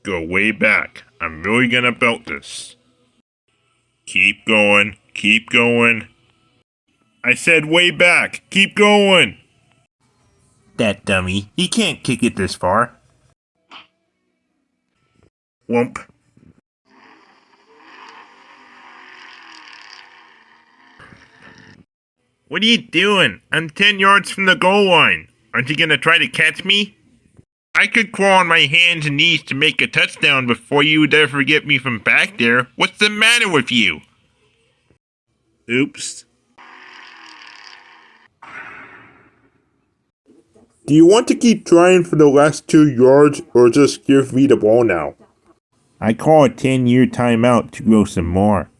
go way back. I'm really gonna belt this. Keep going, keep going. I said way back, keep going. That dummy, he can't kick it this far. Whoomp. What are you doing? I'm 10 yards from the goal line. Aren't you gonna try to catch me? I could crawl on my hands and knees to make a touchdown before you would ever get me from back there. What's the matter with you? Oops. Do you want to keep trying for the last 2 yards or just give me the ball now? I call a 10-year timeout to go some more.